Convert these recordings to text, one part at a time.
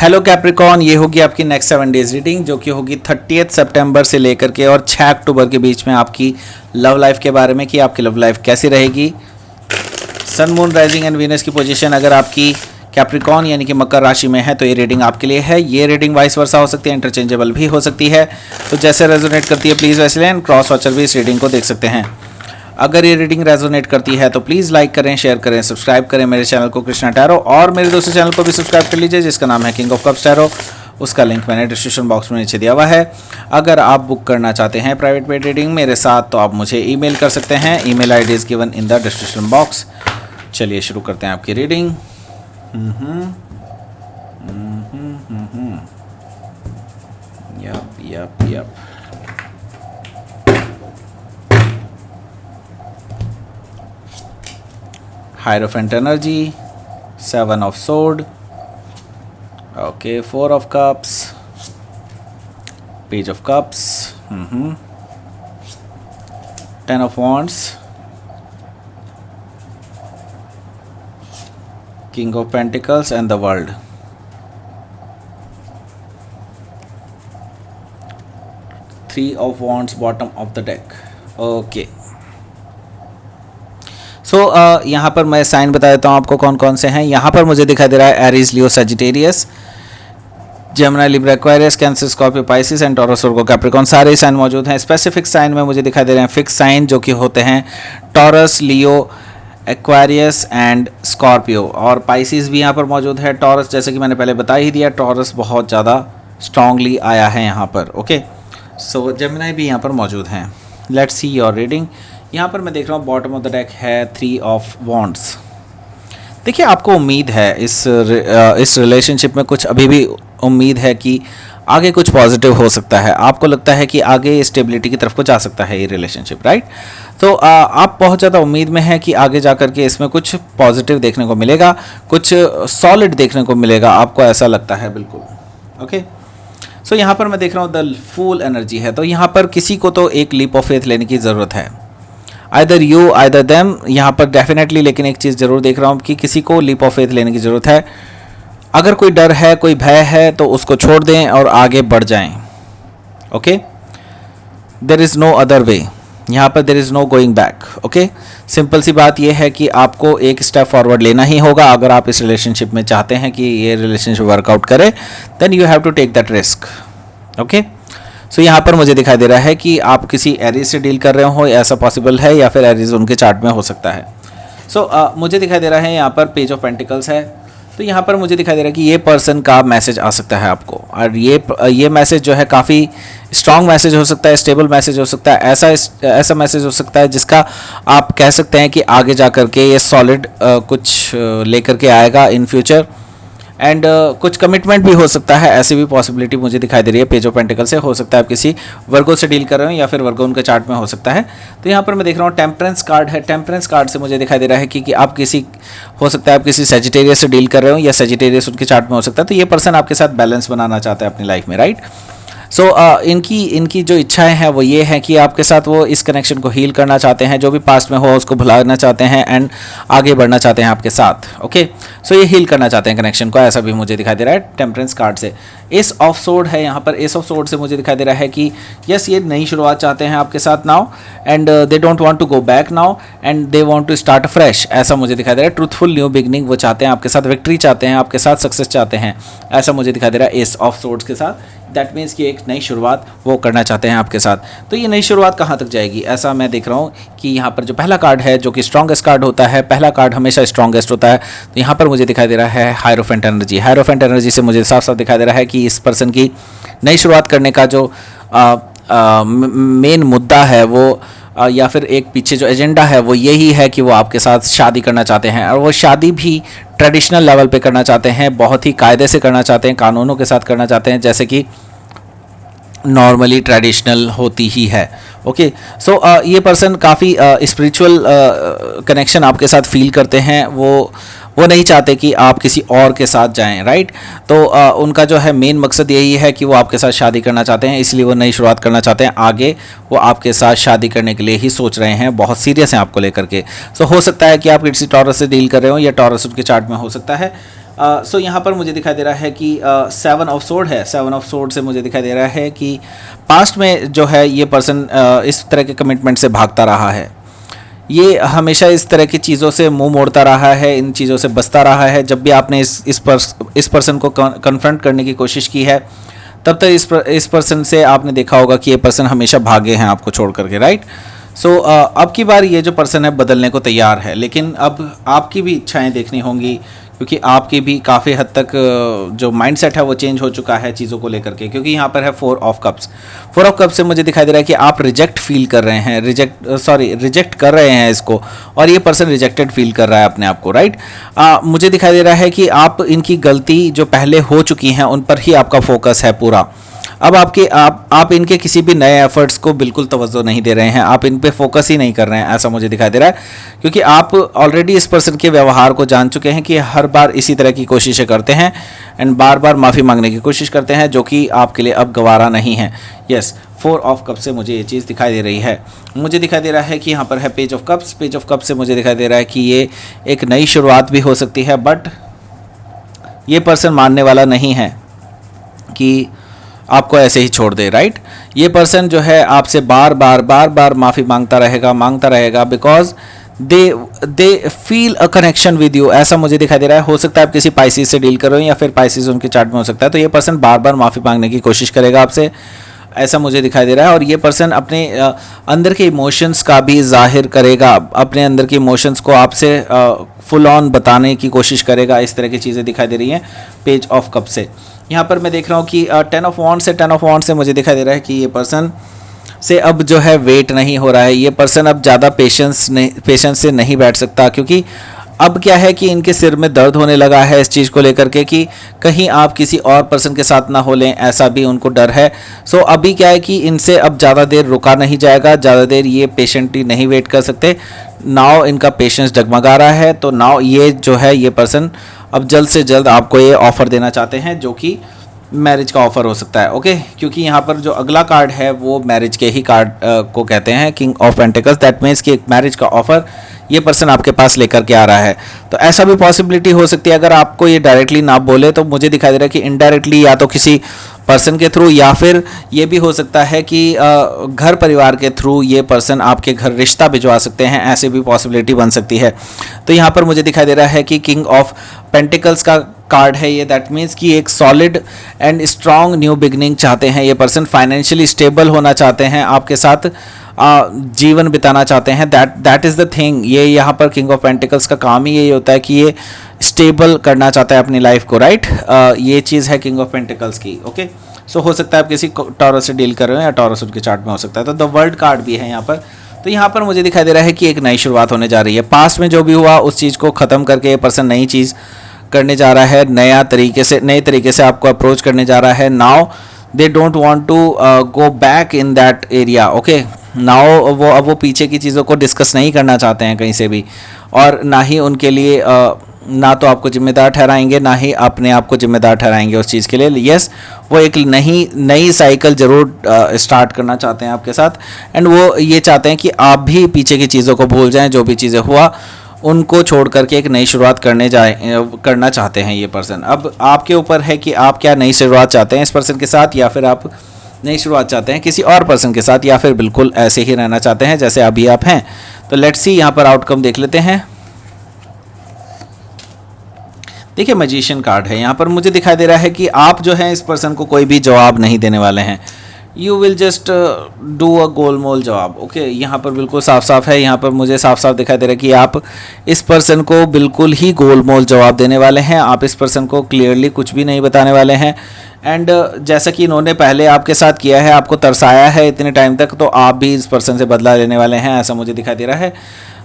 Hello Capricorn, ये होगी आपकी नेक्स्ट 7 डेज रीडिंग जो कि होगी 30 सितंबर से लेकर के और 6 अक्टूबर के बीच में आपकी लव लाइफ के बारे में कि आपकी लव लाइफ कैसी रहेगी। सन, मून, राइजिंग एंड वीनस की पोजीशन अगर आपकी कैप्रिकॉन यानी कि मकर राशि में है तो ये रीडिंग आपके लिए है। ये रीडिंग वाइस वर्सा हो सकती है, इंटरचेंजेबल भी हो सकती है, तो जैसे रेजोनेट करती है प्लीज़ वैसे लें। क्रॉस वॉचर भी इस रीडिंग को देख सकते हैं। अगर ये रीडिंग रेजोनेट करती है तो प्लीज़ लाइक करें, शेयर करें, सब्सक्राइब करें मेरे चैनल को कृष्णा टैरो, और मेरे दूसरे चैनल को भी सब्सक्राइब कर लीजिए जिसका नाम है किंग ऑफ कप्स टैरो। उसका लिंक मैंने डिस्क्रिप्शन बॉक्स में नीचे दिया हुआ है। अगर आप बुक करना चाहते हैं प्राइवेट पेड रीडिंग मेरे साथ तो आप मुझे ईमेल कर सकते हैं। Email ID is given in the description box. चलिए शुरू करते हैं आपकी reading. Yup. Hierophant energy, 7 of sword, okay, 4 of cups, page of cups, 10 of wands, king of pentacles and the world. 3 of wands bottom of the deck. Okay. यहाँ पर मैं sign बता देता हूँ आपको कौन कौन से हैं। यहाँ पर मुझे दिखाई दे रहा है Aries, Leo, Sagittarius, Gemini, Libra, Aquarius, cancer, Scorpio, Pisces and taurus, Virgo, Capricorn, सारे साइन मौजूद हैं। स्पेसिफिक साइन में मुझे दिखाई दे रहे हैं फिक्स साइन जो कि होते हैं taurus, Leo, Aquarius and Scorpio, और पाइसिस भी यहाँ पर मौजूद है। टॉरस जैसे कि मैंने पहले बता ही दिया, टॉरस बहुत ज़्यादा स्ट्रांगली आया है यहाँ पर। ओके, सो जेमिनी भी यहाँ पर मौजूद हैं। Let's see your reading. यहाँ पर मैं देख रहा हूँ बॉटम ऑफ द डेक है 3 ऑफ वॉन्ड्स। देखिए, आपको उम्मीद है इस रिलेशनशिप में कुछ अभी भी उम्मीद है कि आगे कुछ पॉजिटिव हो सकता है। आपको लगता है कि आगे स्टेबिलिटी की तरफ को जा सकता है ये रिलेशनशिप, राइट। तो आप बहुत ज़्यादा उम्मीद में हैं कि आगे जा कर के इसमें कुछ पॉजिटिव देखने को मिलेगा, कुछ सॉलिड देखने को मिलेगा, आपको ऐसा लगता है बिल्कुल। ओके, सो यहाँ पर मैं देख रहा हूँ द फूल एनर्जी है, तो यहाँ पर किसी को तो एक लीप ऑफ फेथ लेने की ज़रूरत है। आइदर यू आइदर देम, यहाँ पर डेफिनेटली, लेकिन एक चीज़ ज़रूर देख रहा हूँ कि किसी को लीप ऑफ फेथ लेने की ज़रूरत है। अगर कोई डर है, कोई भय है तो उसको छोड़ दें और आगे बढ़ जाएं। Okay, there is no other way, यहाँ पर there is no going back. Okay, simple सी बात यह है कि आपको एक स्टेप फॉरवर्ड लेना ही होगा अगर आप इस रिलेशनशिप में चाहते हैं कि ये रिलेशनशिप वर्कआउट करे, then you have to take that risk. Okay, so यहाँ पर मुझे दिखाई दे रहा है कि आप किसी एरीज से डील कर रहे हो, ऐसा पॉसिबल है, या फिर एरीज उनके चार्ट में हो सकता है। सो मुझे दिखाई दे रहा है यहाँ पर पेज ऑफ पेंटिकल्स है, तो यहाँ पर मुझे दिखाई दे रहा है कि ये पर्सन का मैसेज आ सकता है आपको, और ये मैसेज जो है काफ़ी स्ट्रॉन्ग मैसेज हो सकता है, स्टेबल मैसेज हो सकता है, ऐसा मैसेज हो सकता है जिसका आप कह सकते हैं कि आगे जा कर के ये सॉलिड कुछ लेकर के आएगा इन फ्यूचर, एंड कुछ कमिटमेंट भी हो सकता है। ऐसी भी पॉसिबिलिटी मुझे दिखाई दे रही है पेज ऑफ पेंटिकल से। हो सकता है आप किसी वर्गो से डील कर रहे हो या फिर वर्गो उनके चार्ट में हो सकता है। तो यहाँ पर मैं देख रहा हूँ टेम्परेंस कार्ड है। टेम्परेंस कार्ड से मुझे दिखाई दे रहा है कि आप हो सकता है आप किसी सजिटेरियस से डील कर रहे हो या सजिटेरियस उनके चार्ट में हो सकता है। तो ये पर्सन आपके साथ बैलेंस बनाना चाहता है अपनी लाइफ में, राइट। सो इनकी जो इच्छाएं हैं वो ये हैं कि आपके साथ वो इस कनेक्शन को हील करना चाहते हैं, जो भी पास्ट में हो उसको भुलाना चाहते हैं एंड आगे बढ़ना चाहते हैं आपके साथ। ओके, सो ये हील करना चाहते हैं कनेक्शन को, ऐसा भी मुझे दिखाई दे रहा है टेम्परेंस कार्ड से। एस ऑफ सोर्ड है यहाँ पर। एस ऑफ सोर्ड से मुझे दिखाई दे रहा है कि यस, ये नई शुरुआत चाहते हैं आपके साथ now, and they don't want to go back now and they want to start fresh, ऐसा मुझे दिखाई दे रहा है। ट्रूथफुल न्यू बिगनिंग वो चाहते हैं आपके साथ, विक्ट्री चाहते हैं आपके साथ, सक्सेस चाहते हैं, ऐसा मुझे दिखाई दे रहा है एस ऑफ सोर्ड्स के साथ। दैट मीन्स कि एक नई शुरुआत वो करना चाहते हैं आपके साथ। तो ये नई शुरुआत कहाँ तक जाएगी, ऐसा मैं देख रहा हूँ कि यहाँ पर जो पहला कार्ड है जो कि स्ट्रॉन्गेस्ट कार्ड होता है, पहला कार्ड हमेशा स्ट्रॉन्गेस्ट होता है, तो यहाँ पर मुझे दिखाई दे रहा है हायरोफेंट एनर्जी। हायरोफेंट एनर्जी से मुझे साफ साफ दिखाई दे रहा है कि इस पर्सन की नई शुरुआत करने का जो मेन मुद्दा है वो या फिर एक पीछे जो एजेंडा है वो यही है कि वो आपके साथ शादी करना चाहते हैं, और वो शादी भी ट्रेडिशनल लेवल पे करना चाहते हैं, बहुत ही कायदे से करना चाहते हैं, कानूनों के साथ करना चाहते हैं, जैसे कि नॉर्मली ट्रेडिशनल होती ही है। ओके, सो ये पर्सन काफ़ी स्पिरिचुअल कनेक्शन आपके साथ फील करते हैं। वो नहीं चाहते कि आप किसी और के साथ जाएं, राइट। तो उनका जो है मेन मकसद यही है कि वो आपके साथ शादी करना चाहते हैं, इसलिए वो नई शुरुआत करना चाहते हैं। आगे वो आपके साथ शादी करने के लिए ही सोच रहे हैं, बहुत सीरियस हैं आपको लेकर के। सो हो सकता है कि आप किसी टॉरस से डील कर रहे हो या टॉरस उनके चार्ट में हो सकता है। सो यहाँ पर मुझे दिखाई दे रहा है कि 7 ऑफ सोर्ड है। 7 ऑफ सोर्ड से मुझे दिखाई दे रहा है कि पास्ट में जो है ये पर्सन इस तरह के कमिटमेंट से भागता रहा है, ये हमेशा इस तरह की चीज़ों से मुंह मोड़ता रहा है, इन चीज़ों से बचता रहा है। जब भी आपने इस पर्सन को कन्फ्रंट करने की कोशिश की है, तब तक इस पर्सन से आपने देखा होगा कि ये पर्सन हमेशा भागे हैं आपको छोड़ करके, राइट। सो अब की बार ये जो पर्सन है बदलने को तैयार है, लेकिन अब आपकी भी इच्छाएं देखनी होंगी, क्योंकि आपकी भी काफ़ी हद तक जो माइंडसेट है वो चेंज हो चुका है चीज़ों को लेकर के। क्योंकि यहाँ पर है 4 ऑफ कप्स। 4 ऑफ कप्स से मुझे दिखाई दे रहा है कि आप रिजेक्ट फील कर रहे हैं, रिजेक्ट कर रहे हैं इसको, और ये पर्सन रिजेक्टेड फील कर रहा है अपने आप को, राइट। मुझे दिखाई दे रहा है कि आप इनकी गलती जो पहले हो चुकी हैं उन पर ही आपका फोकस है पूरा। अब आप इनके किसी भी नए एफर्ट्स को बिल्कुल तवज्जो नहीं दे रहे हैं, आप इन पे फोकस ही नहीं कर रहे हैं, ऐसा मुझे दिखाई दे रहा है। क्योंकि आप ऑलरेडी इस पर्सन के व्यवहार को जान चुके हैं कि हर बार इसी तरह की कोशिशें करते हैं एंड बार बार माफ़ी मांगने की कोशिश करते हैं, जो कि आपके लिए अब गवारा नहीं है। यस, 4 ऑफ कप से मुझे ये चीज़ दिखाई दे रही है। मुझे दिखाई दे रहा है कि यहाँ पर है page of cups. Page of cups से मुझे दिखाई दे रहा है कि ये एक नई शुरुआत भी हो सकती है, बट ये पर्सन मानने वाला नहीं है कि आपको ऐसे ही छोड़ दे, राइट। ये पर्सन जो है आपसे बार बार माफ़ी मांगता रहेगा because they feel a connection with you, ऐसा मुझे दिखाई दे रहा है। हो सकता है आप किसी पाइसिस से डील कर रहे हो या फिर पाइसिस उनके चार्ट में हो सकता है, तो ये पर्सन बार बार माफ़ी मांगने की कोशिश करेगा आपसे, ऐसा मुझे दिखाई दे रहा है। और ये पर्सन अपने अंदर के इमोशंस का भी जाहिर करेगा, अपने अंदर के इमोशंस को आपसे फुल ऑन बताने की कोशिश करेगा। इस तरह की चीज़ें दिखाई दे रही हैं पेज ऑफ कप से। यहाँ पर मैं देख रहा हूँ कि 10 ऑफ वॉन्ड से मुझे दिखाई दे रहा है कि ये पर्सन से अब जो है वेट नहीं हो रहा है, ये पर्सन अब ज़्यादा पेशेंस से नहीं बैठ सकता, क्योंकि अब क्या है कि इनके सिर में दर्द होने लगा है इस चीज़ को लेकर के कि कहीं आप किसी और पर्सन के साथ ना हो लें, ऐसा भी उनको डर है। सो अभी क्या है कि इनसे अब ज़्यादा देर रुका नहीं जाएगा, ज़्यादा देर ये पेशेंटली नहीं वेट कर सकते। नाउ इनका पेशेंस डगमगा रहा है, तो नाउ ये जो है ये पर्सन अब जल्द से जल्द आपको ये ऑफ़र देना चाहते हैं, जो कि मैरिज का ऑफ़र हो सकता है, ओके। क्योंकि यहाँ पर जो अगला कार्ड है वो मैरिज के ही कार्ड को कहते हैं, king of pentacles. That means कि एक मैरिज का ऑफ़र ये पर्सन आपके पास लेकर के आ रहा है। तो ऐसा भी पॉसिबिलिटी हो सकती है, अगर आपको ये डायरेक्टली ना बोले तो मुझे दिखाई दे रहा है कि इनडायरेक्टली या तो किसी पर्सन के थ्रू, या फिर ये भी हो सकता है कि घर परिवार के थ्रू ये पर्सन आपके घर रिश्ता भिजवा सकते हैं, ऐसे भी पॉसिबिलिटी बन सकती है। तो यहाँ पर मुझे दिखाई दे रहा है कि किंग ऑफ पेंटिकल्स का कार्ड है ये। दैट मीन्स कि एक solid and strong new beginning चाहते हैं ये पर्सन, फाइनेंशियली स्टेबल होना चाहते हैं, आपके साथ जीवन बिताना चाहते हैं। That is the thing. ये यहाँ पर किंग ऑफ पेंटिकल्स का काम ही यही होता है कि ये स्टेबल करना चाहता है अपनी लाइफ को, राइट। ये चीज़ है किंग ऑफ पेंटिकल्स की, ओके। सो हो सकता है आप किसी टॉरस से डील कर रहे हो या टॉरस उनके चार्ट में हो सकता है। तो द वर्ल्ड कार्ड भी है यहाँ पर। तो यहाँ पर मुझे दिखाई दे रहा है कि एक नई शुरुआत होने जा रही है। पास्ट में जो भी हुआ उस चीज़ को ख़त्म करके ये पर्सन नई चीज़ करने जा रहा है, नए तरीके से आपको अप्रोच करने जा रहा है। Now they don't want to go back in that area, okay. Now वो पीछे की चीज़ों को डिस्कस नहीं करना चाहते हैं कहीं से भी, और ना ही उनके लिए ना तो आपको जिम्मेदार ठहराएंगे, ना ही अपने आप को जिम्मेदार ठहराएंगे उस चीज़ के लिए। यस, वो एक नई साइकिल ज़रूर स्टार्ट करना चाहते हैं आपके साथ, एंड वो ये चाहते हैं कि आप भी पीछे की चीज़ों को भूल जाएं, जो भी चीज़ें हुआ उनको छोड़ करके एक नई शुरुआत करना चाहते हैं ये पर्सन। अब आपके ऊपर है कि आप क्या नई शुरुआत चाहते हैं इस पर्सन के साथ, या फिर आप नई शुरुआत चाहते हैं किसी और पर्सन के साथ, या फिर बिल्कुल ऐसे ही रहना चाहते हैं जैसे अभी आप हैं। तो लेट्स सी, यहाँ पर आउटकम देख लेते हैं। देखिए, मैजिशियन कार्ड है यहाँ पर। मुझे दिखाई दे रहा है कि आप जो है इस पर्सन को कोई भी जवाब नहीं देने वाले हैं। You will just do a गोलमोल जवाब, ओके। यहाँ पर बिल्कुल साफ साफ है, यहाँ पर मुझे साफ साफ दिखाई दे रहा है कि आप इस पर्सन को बिल्कुल ही गोलमोल जवाब देने वाले हैं। आप इस पर्सन को क्लियरली कुछ भी नहीं बताने वाले हैं। एंड जैसा कि इन्होंने पहले आपके साथ किया है, आपको तरसाया है इतने टाइम तक, तो आप भी इस पर्सन से बदला लेने वाले हैं, ऐसा मुझे दिखाई दे रहा है।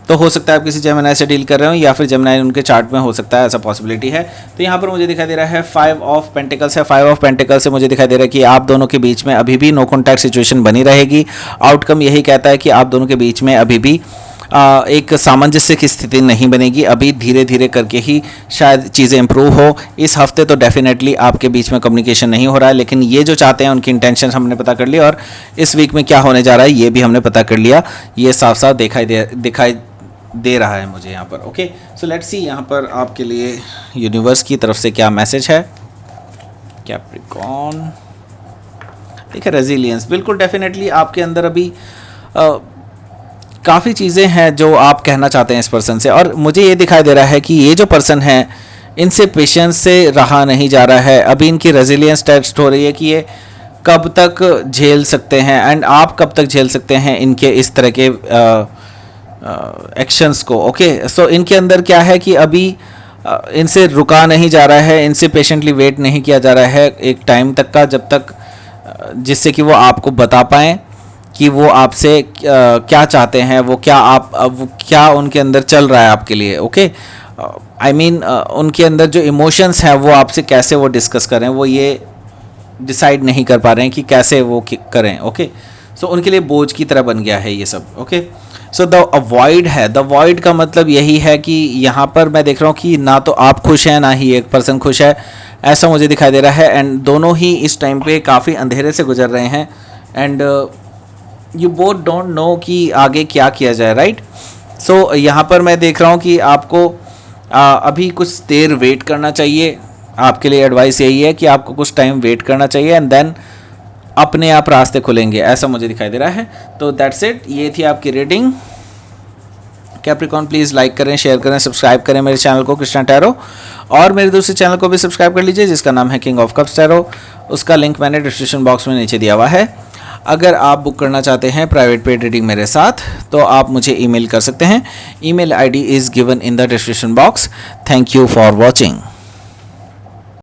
तो हो सकता है आप किसी जेमिनी से डील कर रहे हो, या फिर जेमिनी उनके चार्ट में हो सकता है, ऐसा पॉसिबिलिटी है। तो यहाँ पर मुझे दिखाई दे रहा है 5 ऑफ पेंटिकल्स है। 5 ऑफ पेंटिकल्स से मुझे दिखाई दे रहा है कि आप दोनों के बीच में अभी भी नो कॉन्टैक्ट सिचुएशन बनी रहेगी। आउटकम यही कहता है कि आप दोनों के बीच में अभी भी एक सामंजस्य की स्थिति नहीं बनेगी। अभी धीरे धीरे करके ही शायद चीज़ें इंप्रूव हो। इस हफ्ते तो डेफिनेटली आपके बीच में कम्युनिकेशन नहीं हो रहा है, लेकिन ये जो चाहते हैं उनकी इंटेंशन हमने पता कर लिया, और इस वीक में क्या होने जा रहा है ये भी हमने पता कर लिया। ये साफ साफ दे रहा है मुझे यहाँ पर। ओके, सो लेट्स सी यहाँ पर आपके लिए यूनिवर्स की तरफ से क्या मैसेज है। कैप्रिकॉर्न, देखिए रेजिलियंस, बिल्कुल डेफिनेटली आपके अंदर अभी काफ़ी चीज़ें हैं जो आप कहना चाहते हैं इस पर्सन से, और मुझे ये दिखाई दे रहा है कि ये जो पर्सन है इनसे पेशेंस से रहा नहीं जा रहा है। अभी इनकी रेजिलियंस टेस्ट हो रही है कि ये कब तक झेल सकते हैं एंड आप कब तक झेल सकते हैं इनके इस तरह के एक्शंस को। ओके, सो इनके अंदर क्या है कि अभी इनसे रुका नहीं जा रहा है, इनसे पेशेंटली वेट नहीं किया जा रहा है एक टाइम तक का, जब तक जिससे कि वो आपको बता पाएँ कि वो आपसे क्या चाहते हैं, वो क्या उनके अंदर चल रहा है आपके लिए। ओके, आई मीन उनके अंदर जो इमोशंस हैं वो आपसे कैसे वो डिस्कस करें, वो ये डिसाइड नहीं कर पा रहे हैं कि कैसे वो करें। ओके, सो उनके लिए बोझ की तरह बन गया है ये सब। ओके, सो द अवॉइड है, द अवॉइड का मतलब यही है कि यहाँ पर मैं देख रहा हूँ कि ना तो आप खुश हैं ना ही एक पर्सन खुश है, ऐसा मुझे दिखाई दे रहा है। एंड दोनों ही इस टाइम पे काफ़ी अंधेरे से गुजर रहे हैं and you both don't know कि आगे क्या किया जाए, राइट। सो यहाँ पर मैं देख रहा हूँ कि आपको अभी कुछ देर वेट करना चाहिए। आपके लिए एडवाइस यही है कि आपको कुछ टाइम वेट करना चाहिए एंड देन अपने आप रास्ते खुलेंगे, ऐसा मुझे दिखाई दे रहा है। तो दैट्स इट, ये थी आपकी रीडिंग। कैप्रिकॉर्न प्लीज़ लाइक करें, शेयर करें, सब्सक्राइब करें मेरे चैनल को कृष्णा टैरो, और मेरे दूसरे चैनल को भी सब्सक्राइब कर लीजिए जिसका नाम है किंग ऑफ कप्स टैरो। उसका लिंक मैंने डिस्क्रिप्शन बॉक्स में नीचे दिया हुआ है। अगर आप बुक करना चाहते हैं प्राइवेट पेड रीडिंग मेरे साथ तो आप मुझे ईमेल कर सकते हैं। Email ID is given in the description box. Thank you for watching.